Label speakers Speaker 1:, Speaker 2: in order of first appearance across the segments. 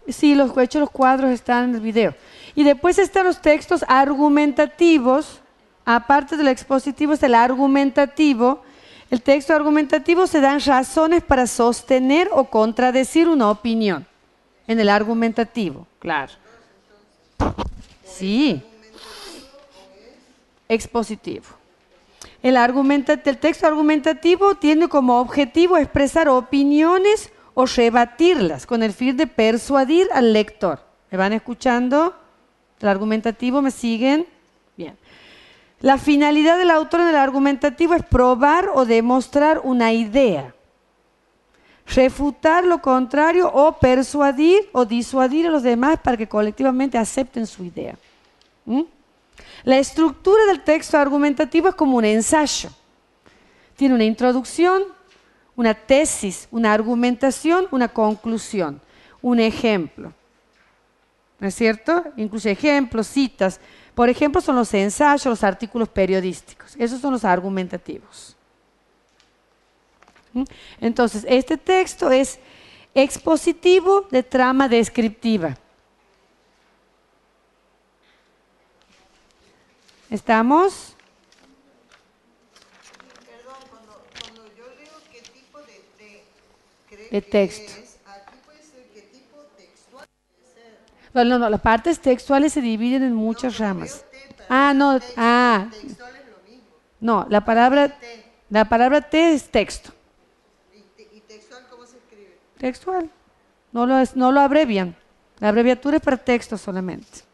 Speaker 1: Sí, los cuadros están en el video. Y después están los textos argumentativos. Aparte del expositivo es el argumentativo. El texto argumentativo se dan razones para sostener o contradecir una opinión. En el argumentativo, claro. Sí. Expositivo. El texto argumentativo tiene como objetivo expresar opiniones o rebatirlas con el fin de persuadir al lector. ¿Me van escuchando? El argumentativo, ¿me siguen? Bien. La finalidad del autor en el argumentativo es probar o demostrar una idea, refutar lo contrario o persuadir o disuadir a los demás para que colectivamente acepten su idea. La estructura del texto argumentativo es como un ensayo. Tiene una introducción, una tesis, una argumentación, una conclusión, un ejemplo. ¿No es cierto? Incluye ejemplos, citas. Por ejemplo, son los ensayos, los artículos periodísticos. Esos son los argumentativos. Entonces, este texto es expositivo de trama descriptiva. ¿Estamos?
Speaker 2: Perdón, cuando yo leo qué tipo
Speaker 1: de texto.
Speaker 2: Aquí puede ser qué tipo textual puede ser.
Speaker 1: No, las partes textuales se dividen en muchas ramas. Textual es lo mismo. No, la palabra te es texto.
Speaker 2: ¿Y textual cómo se escribe?
Speaker 1: Textual. No lo abrevian. La abreviatura es para texto solamente.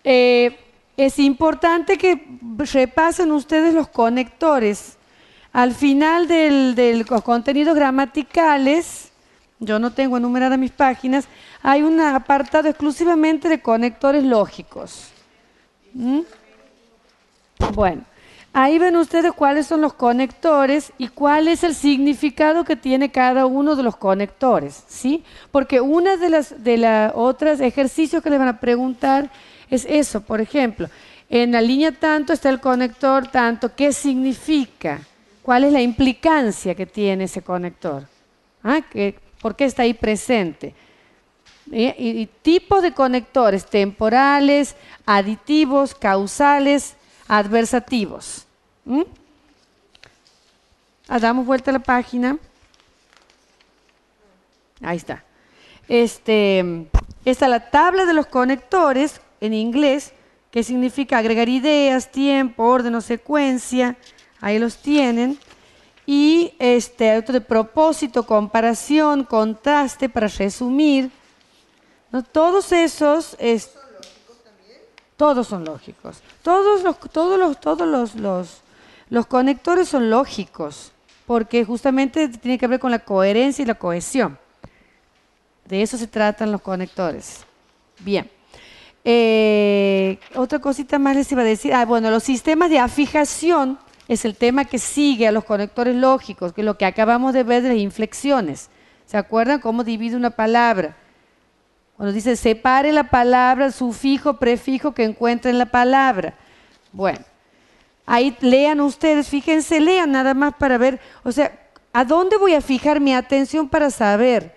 Speaker 1: Es importante que repasen ustedes los conectores. Al final de los contenidos gramaticales, yo no tengo enumeradas mis páginas, hay un apartado exclusivamente de conectores lógicos. Bueno, ahí ven ustedes cuáles son los conectores y cuál es el significado que tiene cada uno de los conectores, ¿sí? Porque una de los otros ejercicios que les van a preguntar es eso, por ejemplo, en la línea tanto está el conector tanto, ¿qué significa? ¿Cuál es la implicancia que tiene ese conector? ¿Por qué está ahí presente? Y tipos de conectores temporales, aditivos, causales, adversativos. Damos vuelta a la página. Ahí está. Está la tabla de los conectores en inglés, que significa agregar ideas, tiempo, orden o secuencia. Ahí los tienen. Y otro de propósito, comparación, contraste, para resumir. ¿No? Todos esos... ¿Son lógicos también? Todos son lógicos. Todos los conectores son lógicos, porque justamente tiene que ver con la coherencia y la cohesión. De eso se tratan los conectores. Bien. Otra cosita más les iba a decir. Bueno, los sistemas de afijación es el tema que sigue a los conectores lógicos, que es lo que acabamos de ver de las inflexiones. ¿Se acuerdan cómo divide una palabra? Cuando dice separe la palabra, el sufijo, prefijo que encuentre en la palabra. Bueno, ahí lean ustedes, fíjense, lean nada más para ver, o sea, ¿a dónde voy a fijar mi atención para saber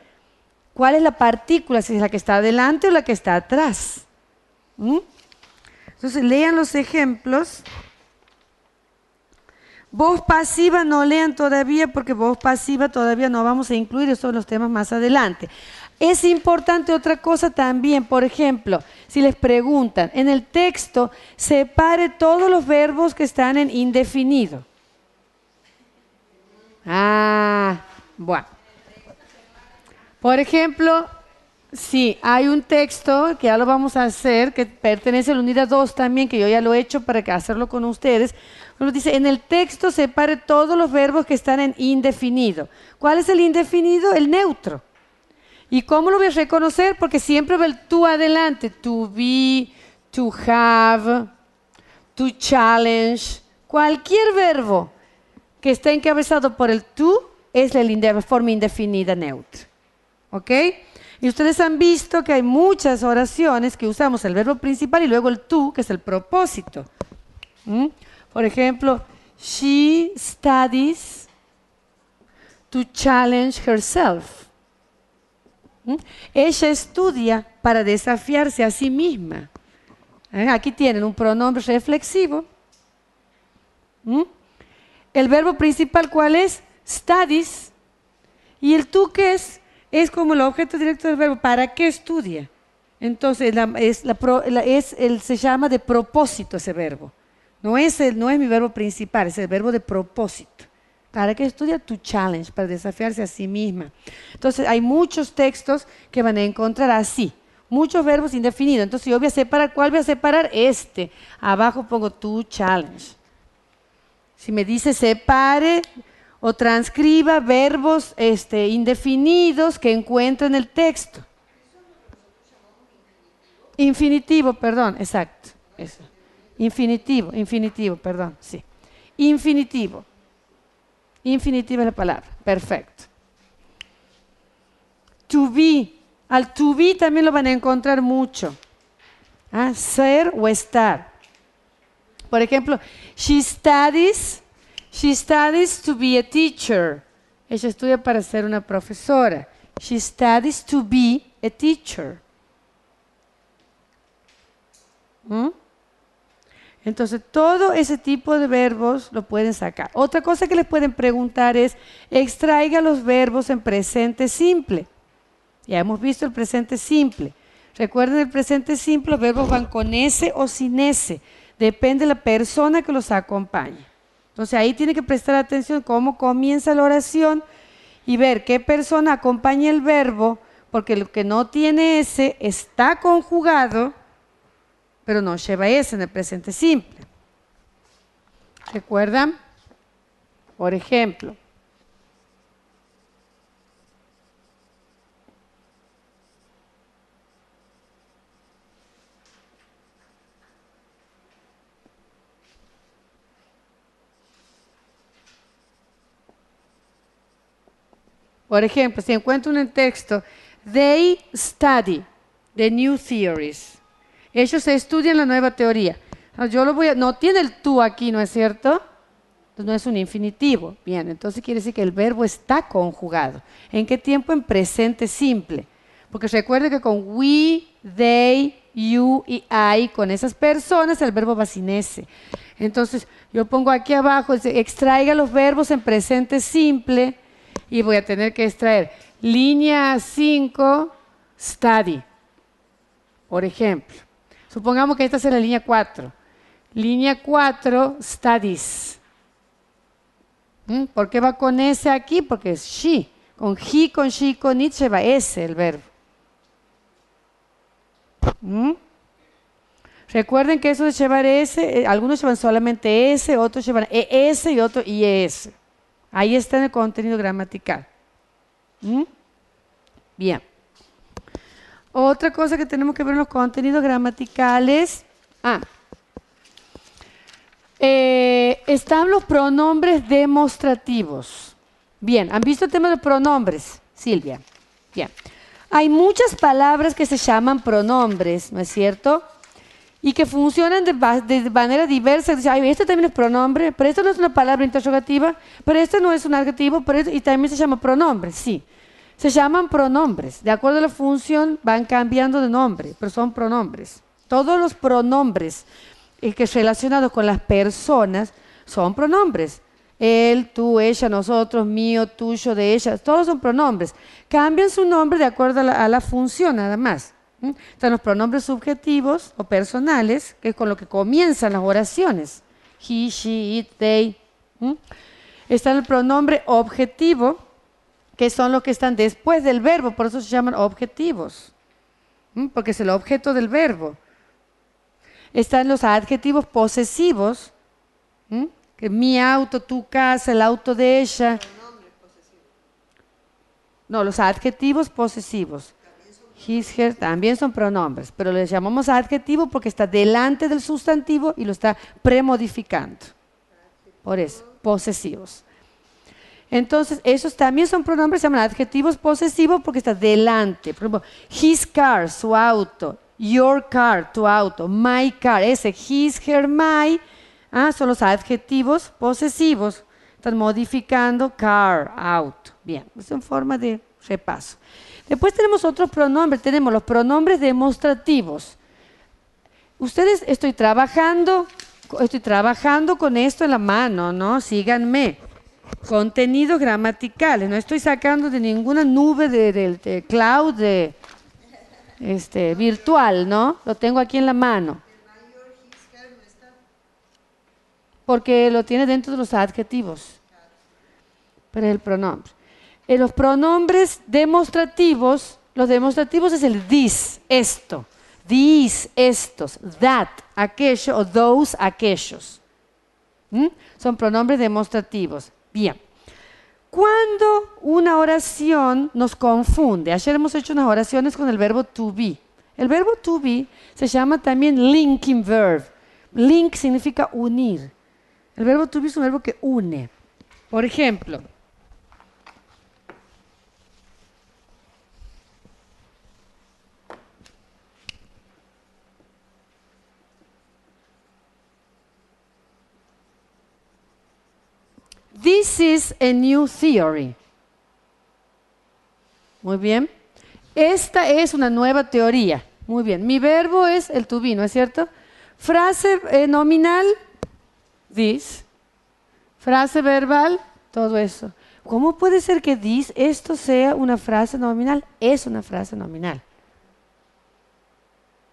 Speaker 1: cuál es la partícula, si es la que está adelante o la que está atrás? Entonces, lean los ejemplos. Voz pasiva no lean todavía, porque voz pasiva todavía no vamos a incluir, esos son los temas más adelante. Es importante otra cosa también, por ejemplo, si les preguntan, en el texto, separe todos los verbos que están en indefinido. Bueno. Por ejemplo, sí, hay un texto que ya lo vamos a hacer, que pertenece a la unidad 2 también, que yo ya lo he hecho para hacerlo con ustedes. Nos dice, en el texto separe todos los verbos que están en indefinido. ¿Cuál es el indefinido? El neutro. ¿Y cómo lo voy a reconocer? Porque siempre va el to adelante. To be, to have, to challenge. Cualquier verbo que esté encabezado por el to es la forma indefinida neutra. ¿Ok? Y ustedes han visto que hay muchas oraciones que usamos el verbo principal y luego el to, que es el propósito. Por ejemplo, she studies to challenge herself. ¿Mm? Ella estudia para desafiarse a sí misma. Aquí tienen un pronombre reflexivo. ¿Mm? El verbo principal, ¿cuál es? Studies. ¿Y el tú qué es? Es como el objeto directo del verbo. ¿Para qué estudia? Entonces, se llama de propósito ese verbo. No es mi verbo principal, es el verbo de propósito. ¿Para qué estudia? To challenge, para desafiarse a sí misma. Entonces, hay muchos textos que van a encontrar así. Muchos verbos indefinidos. Entonces, yo voy a separar, ¿cuál voy a separar? Este. Abajo pongo to challenge. Si me dice separe o transcriba verbos indefinidos que encuentre en el texto. Infinitivo, perdón, exacto. Eso. Infinitivo, perdón, sí. Infinitivo. Infinitivo es la palabra, perfecto. To be. Al to be también lo van a encontrar mucho. Ser o estar. Por ejemplo, she studies to be a teacher. Ella estudia para ser una profesora. She studies to be a teacher. ¿Mm? Entonces, todo ese tipo de verbos lo pueden sacar. Otra cosa que les pueden preguntar es, extraiga los verbos en presente simple. Ya hemos visto el presente simple. Recuerden el presente simple, los verbos van con S o sin S. Depende de la persona que los acompañe. Entonces ahí tiene que prestar atención cómo comienza la oración y ver qué persona acompaña el verbo, porque lo que no tiene S está conjugado, pero no lleva S en el presente simple. ¿Recuerdan? Por ejemplo, si encuentro un texto, they study the new theories. Ellos estudian la nueva teoría. No tiene el tú aquí, ¿no es cierto? Entonces no es un infinitivo. Bien, entonces quiere decir que el verbo está conjugado. ¿En qué tiempo? En presente simple. Porque recuerde que con we, they, you y I, con esas personas, el verbo va sin S. Entonces yo pongo aquí abajo, extraiga los verbos en presente simple y voy a tener que extraer línea 5, study. Por ejemplo, supongamos que esta es la línea 4. Línea 4, studies. ¿Por qué va con S aquí? Porque es she. Con he, con she, con it lleva S el verbo. Recuerden que eso de llevar S, algunos llevan solamente S, otros llevan ES y otros IES. Ahí está en el contenido gramatical. Bien. Otra cosa que tenemos que ver en los contenidos gramaticales. Están los pronombres demostrativos. Bien, ¿han visto el tema de los pronombres, Silvia? Bien. Hay muchas palabras que se llaman pronombres, ¿no es cierto? Y que funcionan de manera diversa. Dice, este también es pronombre, pero esto no es una palabra interrogativa, pero este no es un adjetivo, y también se llama pronombre, sí. Se llaman pronombres. De acuerdo a la función van cambiando de nombre, pero son pronombres. Todos los pronombres que relacionados con las personas son pronombres. Él, tú, ella, nosotros, mío, tuyo, de ella, todos son pronombres. Cambian su nombre de acuerdo a la función, nada más. Están los pronombres subjetivos o personales, que es con lo que comienzan las oraciones. He, she, it, they. Está el pronombre objetivo, que son los que están después del verbo, por eso se llaman objetivos, porque es el objeto del verbo. Están los adjetivos posesivos, que mi auto, tu casa, el auto de ella. No, los adjetivos posesivos. His, her, también son pronombres, pero les llamamos adjetivo porque está delante del sustantivo y lo está premodificando. Por eso, posesivos. Entonces, esos también son pronombres, se llaman adjetivos posesivos porque está delante. Por ejemplo, his car, su auto. Your car, tu auto. My car, ese his, her, my, son los adjetivos posesivos. Están modificando car, auto. Bien. Bien, es en forma de repaso. Después tenemos otros pronombres, tenemos los pronombres demostrativos. Ustedes, estoy trabajando con esto en la mano, ¿no? Síganme. Contenidos gramaticales, no estoy sacando de ninguna nube de cloud virtual, ¿no? Lo tengo aquí en la mano. Porque lo tiene dentro de los adjetivos. Pero es el pronombre. En los pronombres demostrativos, los demostrativos es el this, esto. These, estos. That, aquello. O those, aquellos. Son pronombres demostrativos. Bien. Cuando una oración nos confunde, ayer hemos hecho unas oraciones con el verbo to be. El verbo to be se llama también linking verb. Link significa unir. El verbo to be es un verbo que une. Por ejemplo, this is a new theory. Muy bien. Esta es una nueva teoría. Muy bien. Mi verbo es el to be, ¿no es cierto? Frase nominal, this. Frase verbal, todo eso. ¿Cómo puede ser que this, esto sea una frase nominal? Es una frase nominal.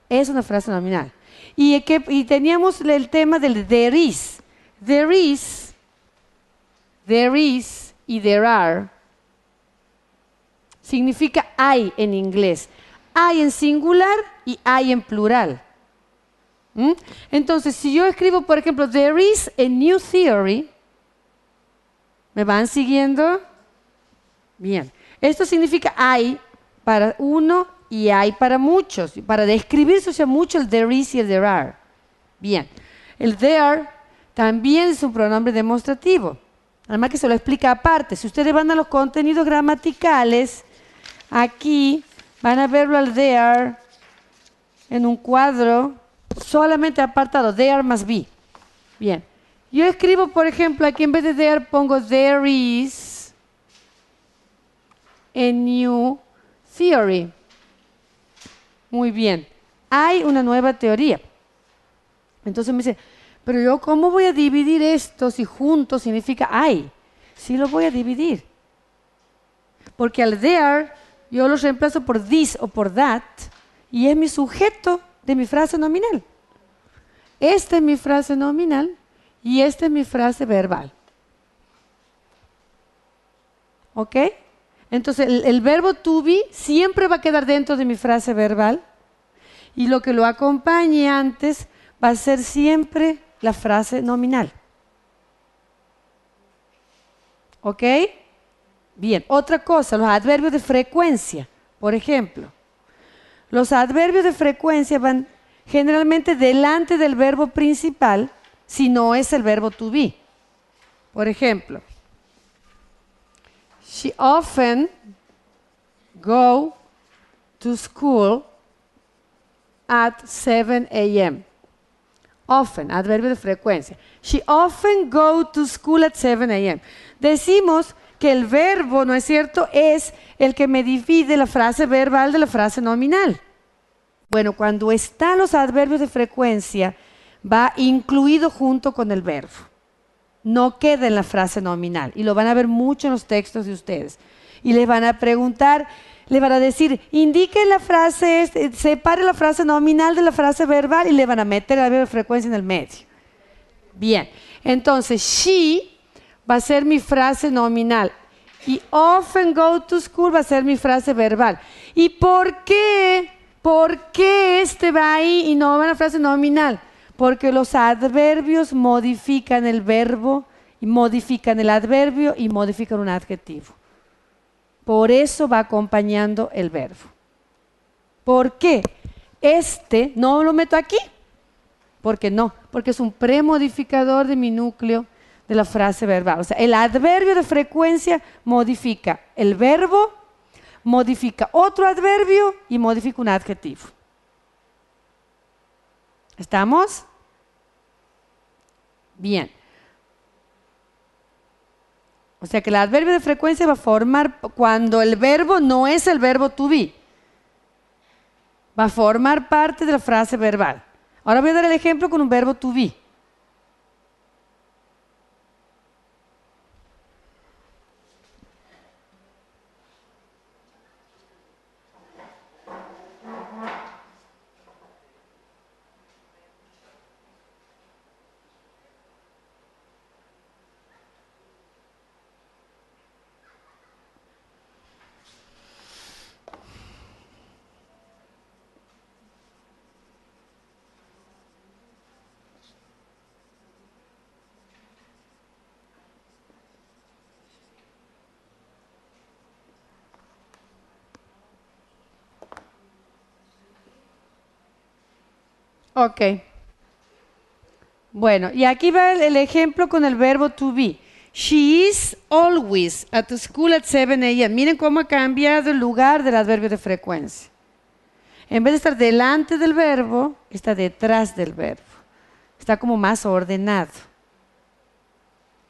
Speaker 1: Es una frase nominal. Y teníamos el tema del there is. There is y there are significa hay en inglés. Hay en singular y hay en plural. Entonces, si yo escribo, por ejemplo, there is a new theory, ¿me van siguiendo? Bien. Esto significa hay para uno y hay para muchos. Para describir se usa mucho el there is y el there are. Bien. El there también es un pronombre demostrativo. Además que se lo explica aparte. Si ustedes van a los contenidos gramaticales, aquí van a verlo al there en un cuadro solamente apartado. There must be. Bien. Yo escribo, por ejemplo, aquí en vez de there pongo there is a new theory. Muy bien. Hay una nueva teoría. Entonces me dice, pero yo ¿cómo voy a dividir esto si juntos significa hay? Sí lo voy a dividir. Porque al there yo lo reemplazo por this o por that y es mi sujeto de mi frase nominal. Esta es mi frase nominal y esta es mi frase verbal. ¿Ok? Entonces el verbo to be siempre va a quedar dentro de mi frase verbal y lo que lo acompañe antes va a ser siempre la frase nominal. ¿Ok? Bien, otra cosa, los adverbios de frecuencia, por ejemplo. Los adverbios de frecuencia van generalmente delante del verbo principal si no es el verbo to be. Por ejemplo, she often go to school at 7 a.m. Often, adverbio de frecuencia. She often go to school at 7 a.m. Decimos que el verbo, ¿no es cierto?, es el que me divide la frase verbal de la frase nominal. Bueno, cuando están los adverbios de frecuencia, va incluido junto con el verbo. No queda en la frase nominal. Y lo van a ver mucho en los textos de ustedes. Y les van a preguntar, les van a decir, indique la frase, separe la frase nominal de la frase verbal y le van a meter el adverbio de frecuencia en el medio. Bien, entonces, she va a ser mi frase nominal y often go to school va a ser mi frase verbal. ¿Y por qué? ¿Por qué este va ahí y no va en la frase nominal? Porque los adverbios modifican el verbo, y modifican el adverbio y modifican un adjetivo. Por eso va acompañando el verbo. ¿Por qué? Este no lo meto aquí. ¿Por qué no? Porque es un premodificador de mi núcleo de la frase verbal. O sea, el adverbio de frecuencia modifica el verbo, modifica otro adverbio y modifica un adjetivo. ¿Estamos? Bien. O sea que el adverbio de frecuencia va a formar cuando el verbo no es el verbo to be. Va a formar parte de la frase verbal. Ahora voy a dar el ejemplo con un verbo to be. Ok. Bueno, y aquí va el ejemplo con el verbo to be. She is always at school at 7 a.m. Miren cómo ha cambiado el lugar del adverbio de frecuencia. En vez de estar delante del verbo, está detrás del verbo. Está como más ordenado.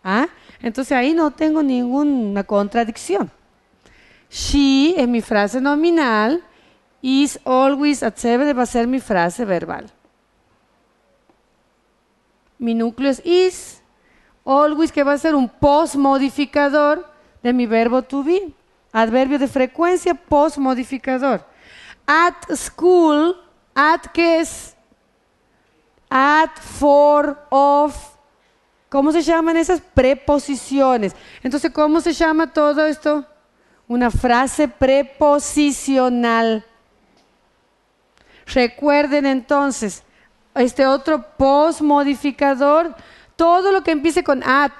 Speaker 1: ¿Ah? Entonces ahí no tengo ninguna contradicción. She es mi frase nominal, is always at 7 va a ser mi frase verbal. Mi núcleo es is, always que va a ser un post-modificador de mi verbo to be. Adverbio de frecuencia, post-modificador. At school, at ¿qué es? At, for, of. ¿Cómo se llaman esas preposiciones? Entonces, ¿cómo se llama todo esto? Una frase preposicional. Recuerden entonces, este otro post-modificador, todo lo que empiece con at,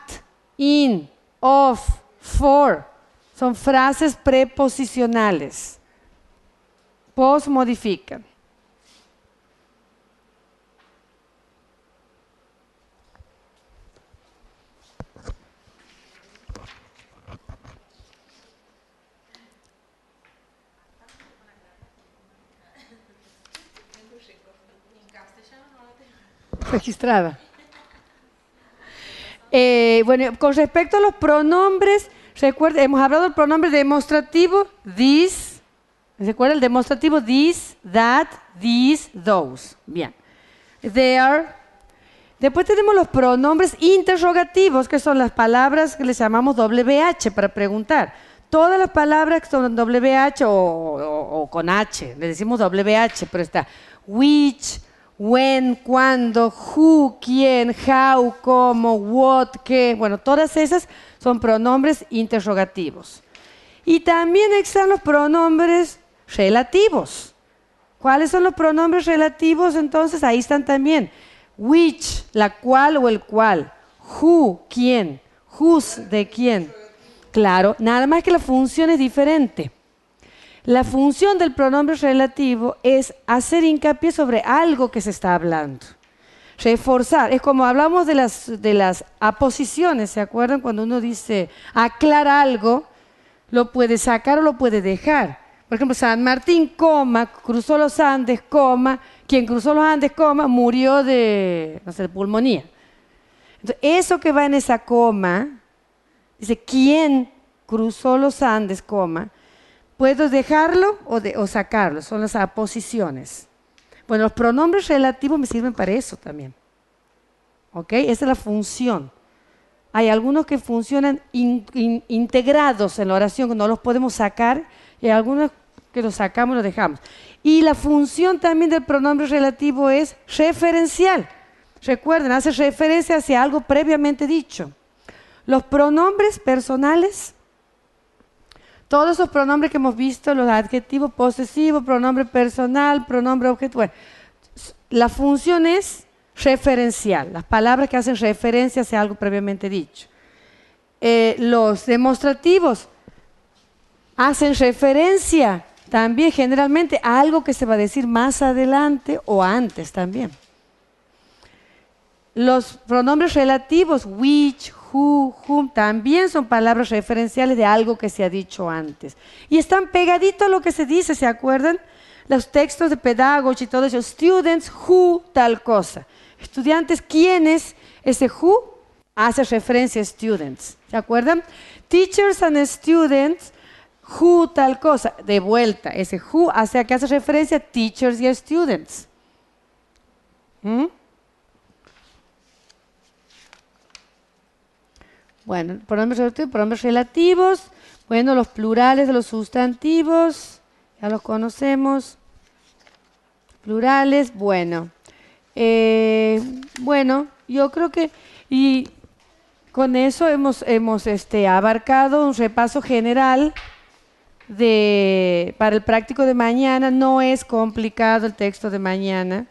Speaker 1: in, of, for, son frases preposicionales. Post-modifican. Registrada. Bueno, con respecto a los pronombres, recuerden, hemos hablado del pronombre demostrativo, this. ¿Recuerda el demostrativo? This, that, these, those. Bien. There. Después tenemos los pronombres interrogativos, que son las palabras que les llamamos WH para preguntar. Todas las palabras que son WH o con H, le decimos WH, pero está which, when, cuándo, who, quién, how, cómo, what, qué. Bueno, todas esas son pronombres interrogativos. Y también están los pronombres relativos. ¿Cuáles son los pronombres relativos? Entonces, ahí están también. Which, la cual o el cual. Who, quién. Whose, de quién. Claro, nada más que la función es diferente. La función del pronombre relativo es hacer hincapié sobre algo que se está hablando. Reforzar, es como hablamos de las aposiciones, ¿se acuerdan? Cuando uno dice aclara algo, lo puede sacar o lo puede dejar. Por ejemplo, San Martín, coma, cruzó los Andes, coma, quien cruzó los Andes, coma, murió de, no sé, de pulmonía. Entonces, eso que va en esa coma, dice, ¿quién cruzó los Andes, coma? ¿Puedo dejarlo o sacarlo? Son las aposiciones. Bueno, los pronombres relativos me sirven para eso también. ¿Ok? Esa es la función. Hay algunos que funcionan integrados en la oración, que no los podemos sacar, y hay algunos que los sacamos y los dejamos. Y la función también del pronombre relativo es referencial. Recuerden, hace referencia hacia algo previamente dicho. Los pronombres personales, todos esos pronombres que hemos visto, los adjetivos posesivos, pronombre personal, pronombre objetivo, bueno, la función es referencial, las palabras que hacen referencia hacia algo previamente dicho. Los demostrativos hacen referencia también generalmente a algo que se va a decir más adelante o antes también. Los pronombres relativos, which, who, whom, también son palabras referenciales de algo que se ha dicho antes. Y están pegaditos a lo que se dice, ¿se acuerdan? Los textos de Pedagogy y todo eso. Students, who, tal cosa. Estudiantes, ¿quiénes? Ese who hace referencia a students. ¿Se acuerdan? Teachers and students, who tal cosa. De vuelta, ese who hace referencia a teachers y a students. ¿Mm? Bueno, pronombres relativos. Bueno, los plurales de los sustantivos, ya los conocemos. Plurales, bueno. Bueno, yo creo que y con eso hemos abarcado un repaso general para el práctico de mañana. No es complicado el texto de mañana.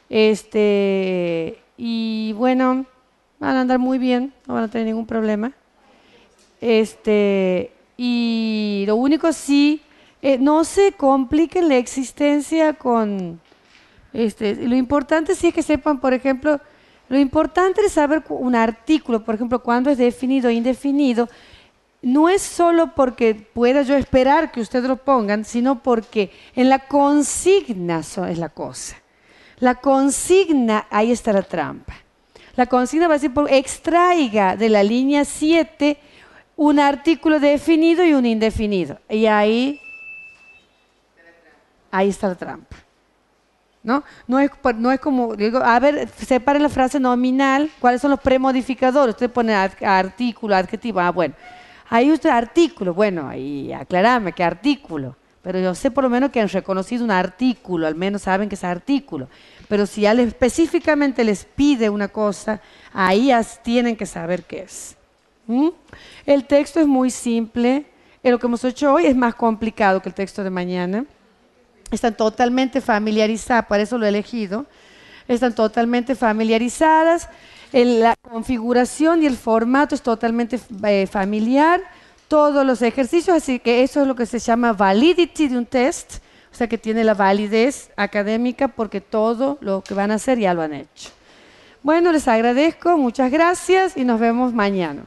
Speaker 1: Y bueno, van a andar muy bien, no van a tener ningún problema. Y lo único sí, no se compliquen la existencia con... lo importante sí es que sepan, por ejemplo, lo importante es saber un artículo, por ejemplo, cuando es definido o indefinido, no es solo porque pueda yo esperar que ustedes lo pongan, sino porque en la consigna es la cosa. La consigna, ahí está la trampa. La consigna va a decir, extraiga de la línea 7 un artículo definido y un indefinido. Y ahí está la trampa. ¿No? No es como, digo, a ver, separen la frase nominal, ¿cuáles son los premodificadores? Usted pone artículo, adjetivo, bueno. Ahí usted artículo, bueno, ahí aclarame qué artículo. Pero yo sé por lo menos que han reconocido un artículo, al menos saben que es artículo. Pero si ya específicamente les pide una cosa, ahí ya tienen que saber qué es. El texto es muy simple. Lo que hemos hecho hoy es más complicado que el texto de mañana. Están totalmente familiarizadas, por eso lo he elegido. Están totalmente familiarizadas. La configuración y el formato es totalmente familiar. Todos los ejercicios, así que eso es lo que se llama validity de un test. O sea que tiene la validez académica porque todo lo que van a hacer ya lo han hecho. Bueno, les agradezco, muchas gracias y nos vemos mañana.